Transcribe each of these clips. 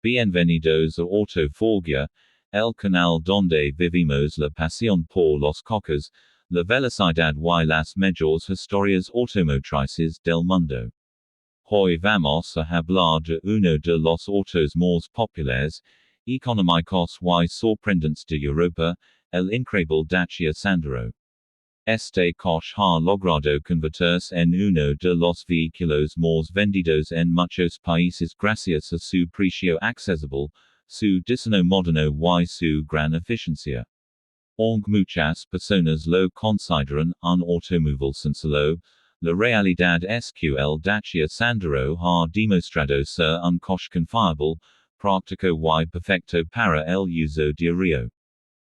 Bienvenidos a Auto Forgja, el canal donde vivimos la pasión por los coches, la velocidad y las mejores historias automotrices del mundo. Hoy vamos a hablar de uno de los autos más populares, económicos y sorprendentes de Europa, el increíble Dacia Sandero. Este coche ha logrado convertirse en uno de los vehículos más vendidos en muchos países gracias a su precio accesible, su diseño moderno y su gran eficiencia. Aunque muchas personas lo consideran un automóvil sencillo, la realidad es que el Dacia Sandero ha demostrado ser un coche confiable, práctico y perfecto para el uso diario.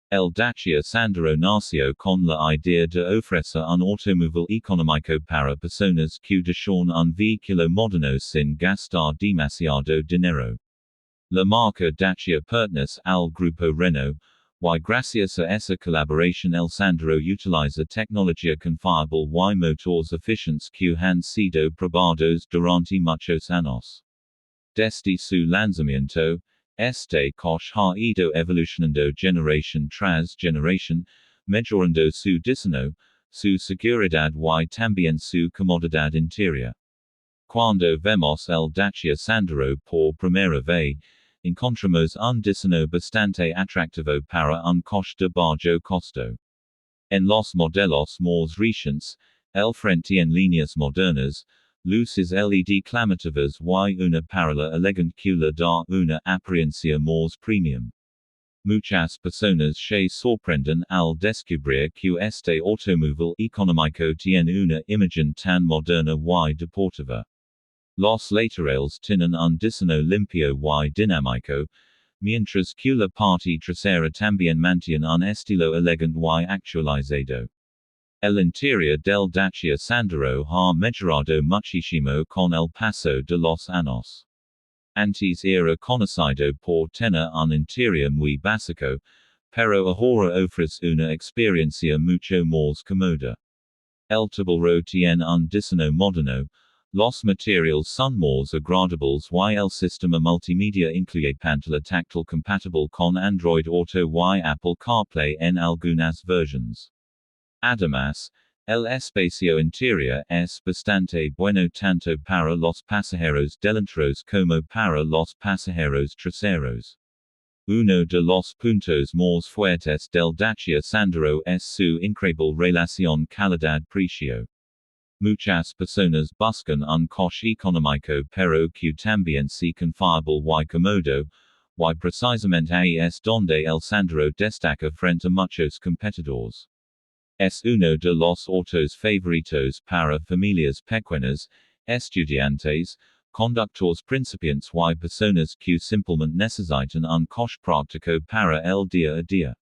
El Dacia Sandero nació con la idea de ofrecer un automóvil económico para personas que desean un vehículo moderno sin gastar demasiado dinero. La marca Dacia pertenece al grupo Renault, y gracias a esa colaboración el Sandero utiliza tecnología confiable y motores eficientes que han sido probados durante muchos años. Desde su lanzamiento, este coche ha ido evolucionando generación tras generación, mejorando su diseño, su seguridad y también su comodidad interior. Cuando vemos el Dacia Sandero por primera vez, encontramos un diseño bastante atractivo para un coche de bajo costo. En los modelos más recientes, el frente en líneas modernas, luces LED llamativas y una parrilla elegante que le da una apariencia más premium. Muchas personas se sorprenden al descubrir que este automóvil económico tiene una imagen tan moderna y deportiva. Los laterales tienen un diseño limpio y dinámico, mientras que la parte trasera también mantiene un estilo elegante y actualizado. El interior del Dacia Sandero ha mejorado muchísimo con el paso de los años. Antes era conocido por tener un interior muy básico, pero ahora ofrece una experiencia mucho más cómoda. El tablero tiene un diseño moderno, los materiales son más agradables y el sistema multimedia incluye pantalla táctil compatible con Android Auto y Apple CarPlay en algunas versiones. Además, el espacio interior es bastante bueno tanto para los pasajeros delanteros como para los pasajeros traseros. Uno de los puntos más fuertes del Dacia Sandero es su increíble relación calidad-precio. Muchas personas buscan un coche económico pero que también sea confiable y cómodo, y precisamente ahí es donde el Sandero destaca frente a muchos competidores. Es uno de los autos favoritos para familias pequeñas, estudiantes, conductores principiantes y personas que simplemente necesitan un coche práctico para el día a día.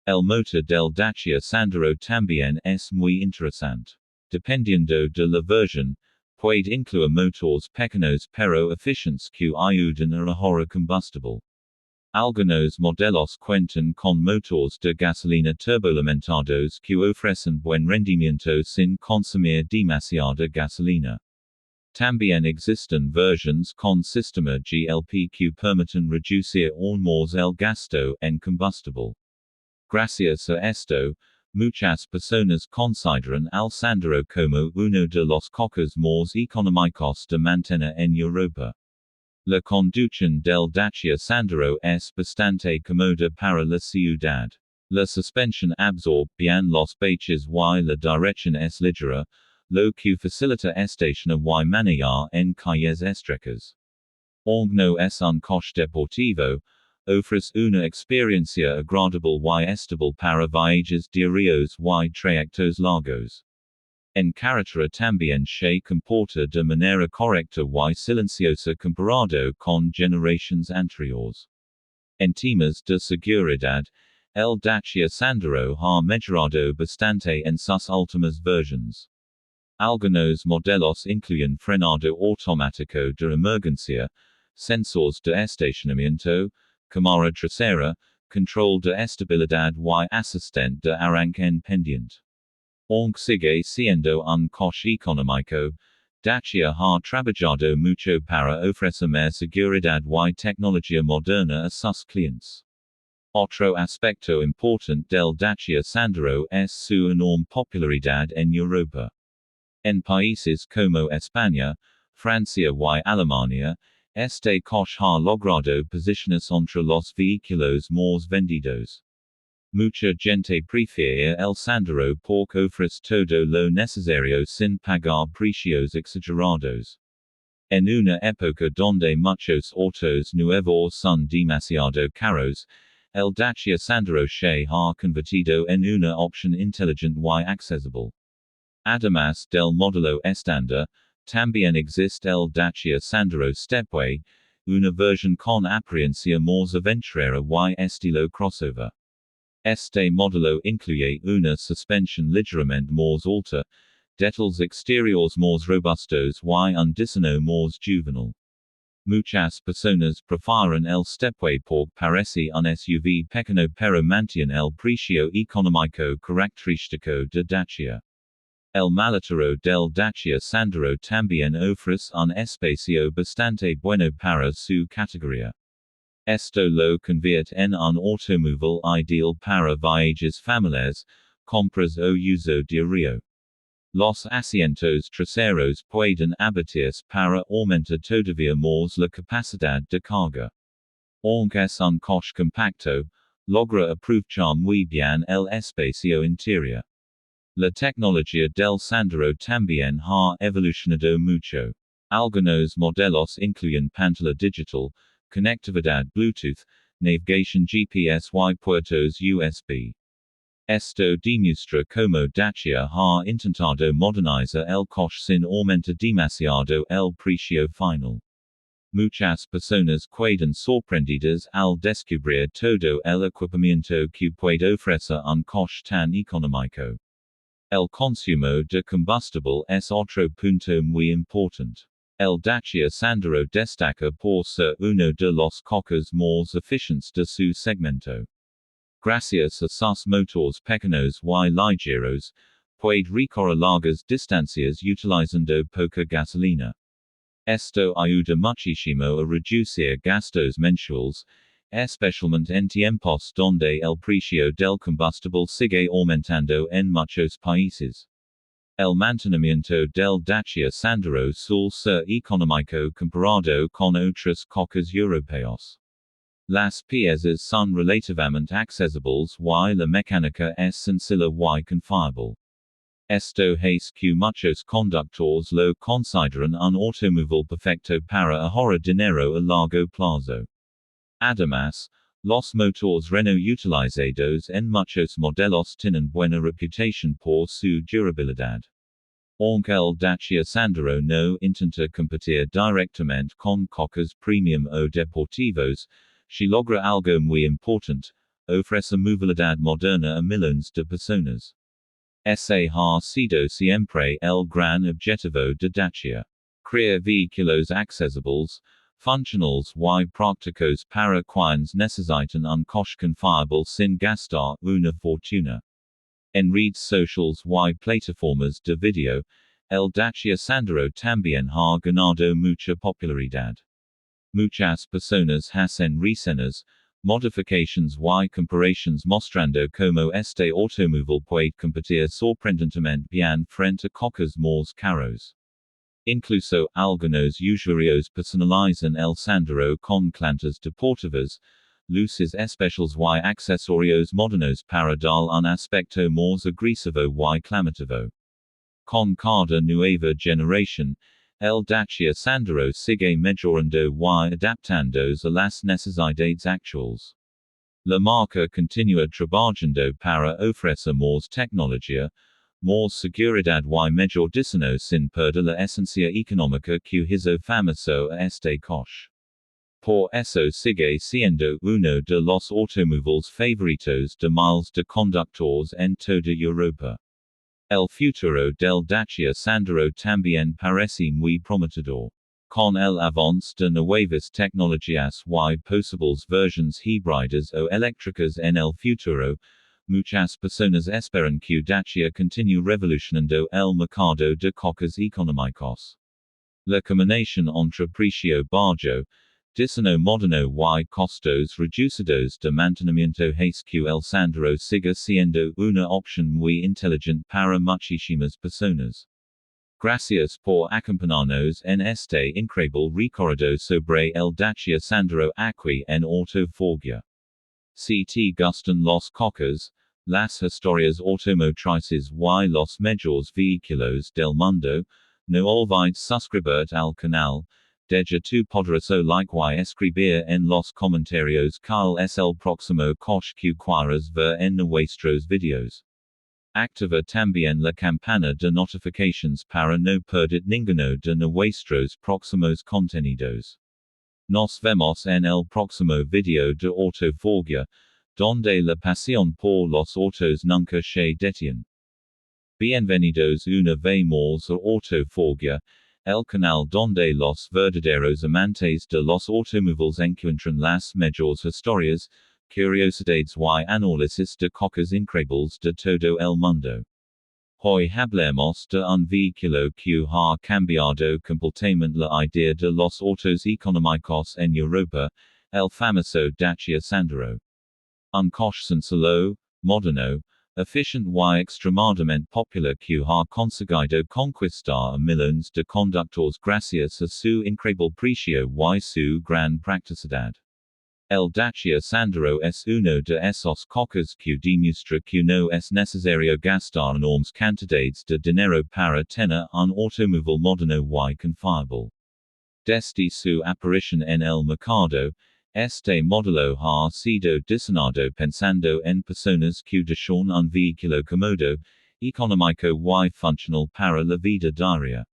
El motor del Dacia Sandero también es muy interesante. Dependiendo de la versión, puede incluir motores pequeños pero eficientes que ayudan a ahorrar combustible. Algunos modelos cuentan con motores de gasolina turboalimentados que ofrecen buen rendimiento sin consumir demasiada gasolina. También existen versiones con sistema GLP que permiten reducir aún más el gasto en combustible. Gracias a esto, muchas personas consideran al Sandero como uno de los coches más económicos de mantener en Europa. La conducción del Dacia Sandero es bastante cómoda para la ciudad. La suspensión absorbe bien los baches y la dirección es ligera, lo que facilita estacionar y manejar en calles estrechas. Aunque no es un coche deportivo, ofrece una experiencia agradable y estable para viajes diarios y trayectos largos. En carretera también se comporta de manera correcta y silenciosa comparado con generaciones anteriores. En temas de seguridad, el Dacia Sandero ha mejorado bastante en sus últimas versiones. Algunos modelos incluyen frenado automático de emergencia, sensores de estacionamiento, cámara trasera, control de estabilidad y asistente de arranque en pendiente. Aunque sigue siendo un coche económico, Dacia ha trabajado mucho para ofrecer mer seguridad y tecnología moderna a sus clientes. Otro aspecto importante del Dacia Sandero es su enorme popularidad en Europa. En países como España, Francia y Alemania, este coche ha logrado posicionarse entre los vehículos más vendidos. Mucha gente prefiere el Sandero porque ofrece todo lo necesario sin pagar precios exagerados. En una época donde muchos autos nuevos son demasiado caros, el Dacia Sandero se ha convertido en una opción inteligente y accesible. Además del modelo estándar, también existe el Dacia Sandero Stepway, una versión con apariencia más aventurera y estilo crossover. Este modelo incluye una suspensión ligeramente más alta, detalles exteriores más robustos y un diseño más juvenil. Muchas personas prefieren el Stepway porque parece un SUV pequeño pero mantiene el precio económico característico de Dacia. El maletero del Dacia Sandero también ofrece un espacio bastante bueno para su categoría. Esto lo convierte en un automóvil ideal para viajes familiares, compras o uso diario. Los asientos traseros pueden abatirse para aumentar todavía más la capacidad de carga. Aunque es un coche compacto, logra aprovechar muy bien el espacio interior. La tecnología del Sandero también ha evolucionado mucho. Algunos modelos incluyen pantalla digital, conectividad Bluetooth, navegación GPS y puertos USB. Esto demuestra cómo Dacia ha intentado modernizar el coche sin aumentar demasiado el precio final. Muchas personas quedan sorprendidas al descubrir todo el equipamiento que puede ofrecer un coche tan económico. El consumo de combustible es otro punto muy importante. El Dacia Sandero destaca por ser uno de los coches más eficientes de su segmento. Gracias a sus motores pequeños y ligeros, puede recorrer largas distancias utilizando poca gasolina. Esto ayuda muchísimo a reducir gastos mensuales, especialmente en tiempos donde el precio del combustible sigue aumentando en muchos países. El mantenimiento del Dacia Sandero suele ser económico comparado con otros coches europeos. Las piezas son relativamente accesibles y la mecánica es sencilla y confiable. Esto es que muchos conductores lo consideran un automóvil perfecto para ahorrar dinero a largo plazo. Además, los motores Renault utilizados en muchos modelos tienen buena reputación por su durabilidad. Aunque el Dacia Sandero no intenta competir directamente con coches premium o deportivos, se logra algo muy importante: ofrece movilidad moderna a millones de personas. Ese ha sido siempre el gran objetivo de Dacia. Crear vehículos accesibles, funcionales y prácticos para quienes necesitan un coche confiable sin gastar una fortuna. En redes sociales y plataformas de video, el Dacia Sandero también ha ganado mucha popularidad. Muchas personas hacen reseñas, modificaciones y comparaciones mostrando cómo este automóvil puede competir sorprendentemente bien frente a coches más caros. Incluso, algunos usuarios personalizan el Sandero con plantas deportivas, luces especiales y accesorios modernos para dar un aspecto más agresivo y llamativo. Con cada nueva generación, el Dacia Sandero sigue mejorando y adaptándose a las necesidades actuales. La marca continúa trabajando para ofrecer más tecnología, más seguridad y mejor diseño sin perder la esencia económica que hizo famoso a este coche. Por eso sigue siendo uno de los automóviles favoritos de miles de conductores en toda Europa. El futuro del Dacia Sandero también parece muy prometedor. Con el avance de nuevas tecnologías y posibles versiones híbridas o eléctricas en el futuro, muchas personas esperan que Dacia continúe revolucionando el mercado de coches económicos. La combinación entre precio bajo, diseño moderno y costos reducidos de mantenimiento es que el sandero sigue siendo una opción muy inteligente para muchísimas personas. Gracias por acompañarnos en este increíble recorrido sobre el Dacia Sandero aquí en Auto Forgja. Si te gustan los coches, las historias automotrices y los mejores vehículos del mundo, no olvides suscribirte al canal, deja tu poderoso like y escribir en los comentarios cuál es el próximo coche que quieres ver en nuestros videos. Activa también la campana de notifications para no perder ninguno de nuestros próximos contenidos. Nos vemos en el próximo video de Auto Forgja, donde la pasión por los autos nunca se detiene. Bienvenidos una vez más a Auto Forgja, el canal donde los verdaderos amantes de los automóviles encuentran las mejores historias, curiosidades y análisis de coches increíbles de todo el mundo. Hoy hablaremos de un vehículo que ha cambiado completamente la idea de los autos económicos en Europa, el famoso Dacia Sandero. Un coche sencillo, moderno, eficiente y extremadamente popular que ha conseguido conquistar a millones de conductores gracias a su increíble precio y su gran practicidad. El Dacia Sandero es uno de esos coches que demuestra que no es necesario gastar enormes cantidades de dinero para tener un automóvil moderno y confiable. Desde su aparición en el mercado, este modelo ha sido diseñado pensando en personas que desean un vehículo cómodo, económico y funcional para la vida diaria.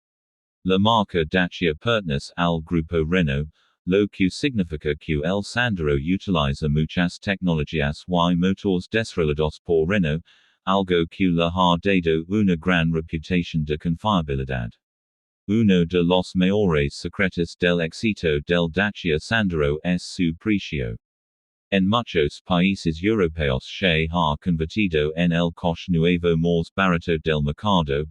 La marca Dacia pertenece al grupo Renault, lo que significa que el Sandero utiliza muchas tecnologías y motores desarrollados por Renault, algo que le ha dado una gran reputación de confiabilidad. Uno de los mayores secretos del éxito del Dacia Sandero es su precio. En muchos países europeos se ha convertido en el coche nuevo más barato del mercado,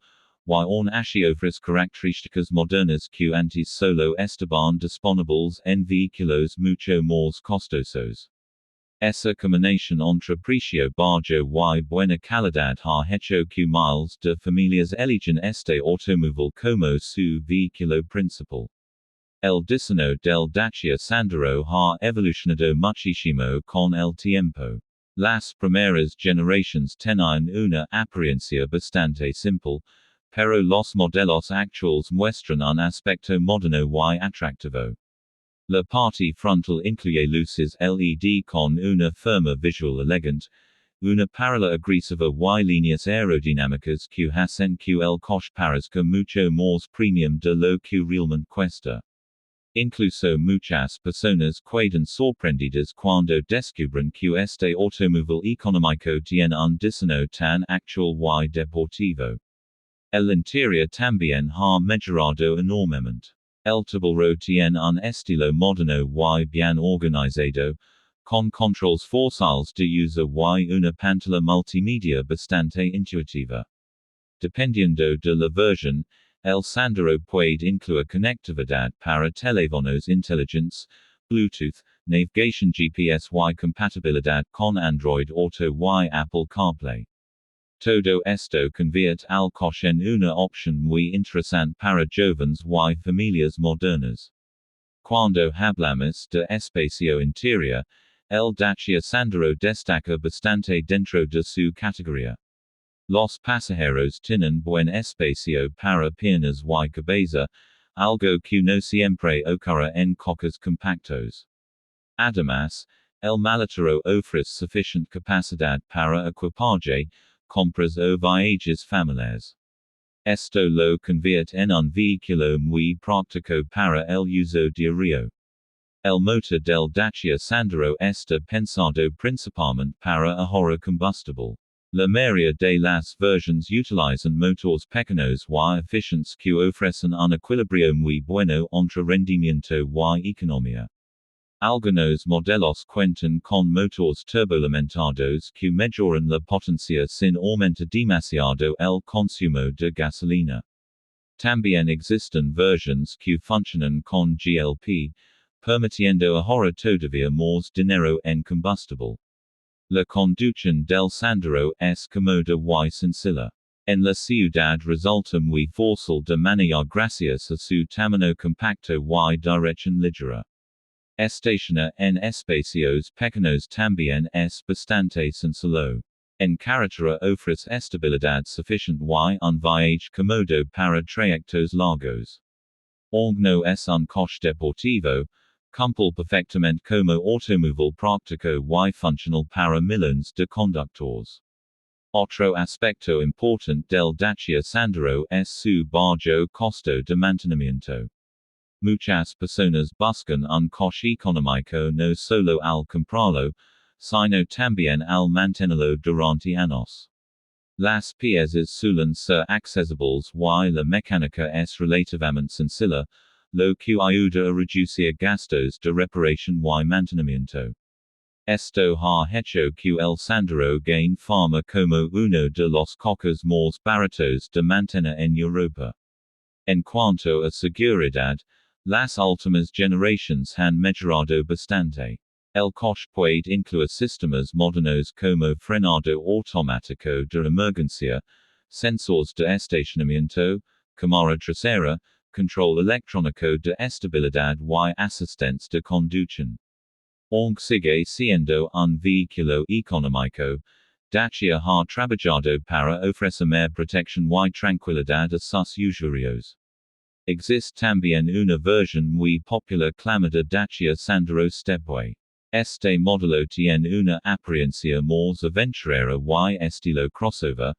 y aún así ofrece características modernas que antes solo estaban disponibles en vehículos mucho más costosos. Esa combinación entre precio bajo y buena calidad ha hecho que miles de familias elijan este automóvil como su vehículo principal. El diseño del Dacia Sandero ha evolucionado muchísimo con el tiempo. Las primeras generaciones tenían una apariencia bastante simple, pero los modelos actuales muestran un aspecto moderno y atractivo. La parte frontal incluye luces LED con una forma visual elegante, una paralela agresiva y líneas aerodinámicas que hacen que el coche parezca mucho más premium de lo que realmente cuesta. Incluso muchas personas quedan sorprendidas cuando descubren que este automóvil económico tiene un diseño tan actual y deportivo. El interior también ha mejorado enormemente. El tablero tiene un estilo moderno y bien organizado, con controls fáciles de usar y una pantalla multimedia bastante intuitiva. Dependiendo de la versión, el Sandero puede incluir conectividad para teléfonos inteligentes, Bluetooth, navegación GPS y compatibilidad con Android Auto y Apple CarPlay. Todo esto convierte al coche en una opción muy interesante para jóvenes y familias modernas. Cuando hablamos de espacio interior, el Dacia Sandero destaca bastante dentro de su categoría. Los pasajeros tienen buen espacio para piernas y cabeza, algo que no siempre ocurre en coches compactos. Además, el maletero ofrece suficiente capacidad para equipaje, compras o viajes familiares. Esto lo convierte en un vehículo muy práctico para el uso diario. El motor del Dacia Sandero está pensado principalmente para ahorrar combustible. La mayoría de las versiones utilizan motores pequeños y eficientes que ofrecen un equilibrio muy bueno entre rendimiento y economía. Algunos modelos cuentan con motores turboalimentados que mejoran la potencia sin aumentar demasiado el consumo de gasolina. También existen versiones que funcionan con GLP, permitiendo ahorrar todavía más dinero en combustible. La conducción del Sandero es cómoda y sencilla. En la ciudad resulta muy fácil de manejar gracias a su tamaño compacto y dirección ligera. Estaciona en espacios pequeños también es bastante sencillo. En carretera ofrece estabilidad suficiente y un viaje cómodo para trayectos largos. Aunque no es un coche deportivo, cumple perfectamente como automóvil práctico y funcional para millones de conductores. Otro aspecto importante del Dacia Sandero es su bajo costo de mantenimiento. Muchas personas buscan un coche económico no solo al comprarlo, sino también al mantenerlo durante años. Las piezas suelen ser accesibles y la mecánica es relativamente sencilla, lo que ayuda a reducir gastos de reparación y mantenimiento. Esto ha hecho que el Sandero gane fama como uno de los coches más baratos de mantener en Europa. En cuanto a seguridad, las últimas generaciones han mejorado bastante. El coche puede incluir sistemas modernos como frenado automático de emergencia, sensores de estacionamiento, cámara trasera, control electrónico de estabilidad y asistentes de conducción. Aunque sigue siendo un vehículo económico, Dacia ha trabajado para ofrecer más protección y tranquilidad a sus usuarios. Existe también una versión muy popular llamada Dacia Sandero Stepway. Este modelo tiene una apariencia más aventurera y estilo crossover,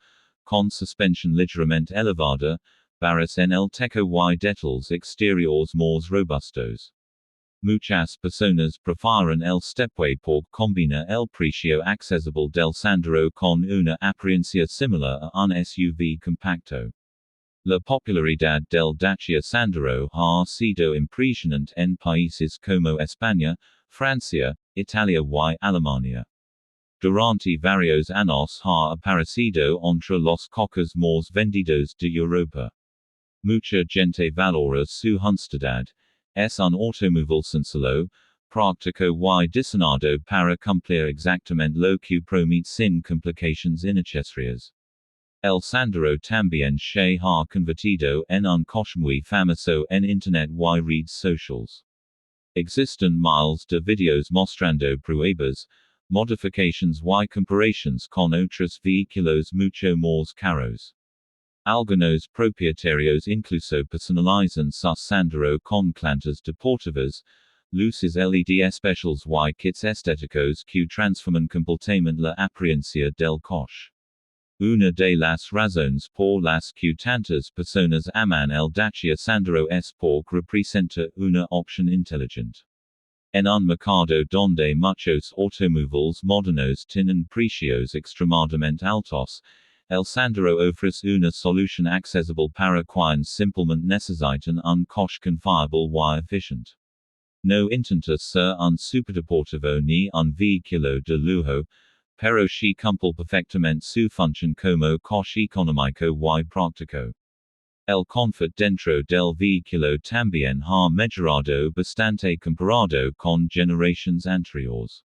con suspensión ligeramente elevada, barras en el techo y detalles exteriores más robustos. Muchas personas prefieren el Stepway porque combina el precio accesible del Sandero con una apariencia similar a un SUV compacto. La popularidad del Dacia Sandero ha sido impresionante en países como España, Francia, Italia y Alemania. Durante varios años ha aparecido entre los coches más vendidos de Europa. Mucha gente valora su honestidad. Es un automóvil sencillo, práctico y diseñado para cumplir exactamente lo que promete sin complicaciones innecesarias. El Sandero también se ha convertido en un coche muy famoso en Internet y redes sociales. Existen miles de videos mostrando pruebas, modificaciones y comparaciones con otros vehículos mucho más caros. Algunos propietarios incluso personalizan sus Sandero con plantas deportivas, luces LED especiales y kits estéticos que transforman completamente la apariencia del coche. Una de las razones por las que tantas personas aman el Dacia Sandero es porque representa una opción inteligente. En un mercado donde muchos automóviles modernos tienen precios extremadamente altos, el Sandero ofrece una solución accesible para quienes simplemente necesitan un coche confiable y eficiente. No intenta ser un superdeportivo ni un vehículo de lujo, pero sí cumple perfectamente su función como coche económico y práctico. El confort dentro del vehículo también ha mejorado bastante comparado con generaciones anteriores.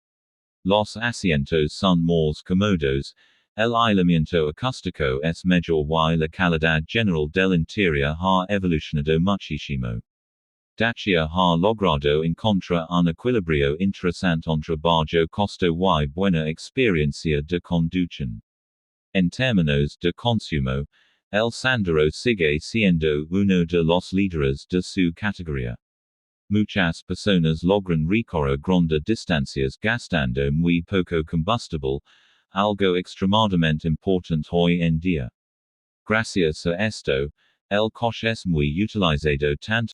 Los asientos son más cómodos, el aislamiento acústico es mejor y la calidad general del interior ha evolucionado muchísimo. Dacia ha logrado encontrar un equilibrio interesante entre bajo costo y buena experiencia de conducción. En términos de consumo, el Sandero sigue siendo uno de los líderes de su categoría. Muchas personas logran recorrer grandes distancias gastando muy poco combustible, algo extremadamente importante hoy en día. Gracias a esto, el coche es muy utilizado tanto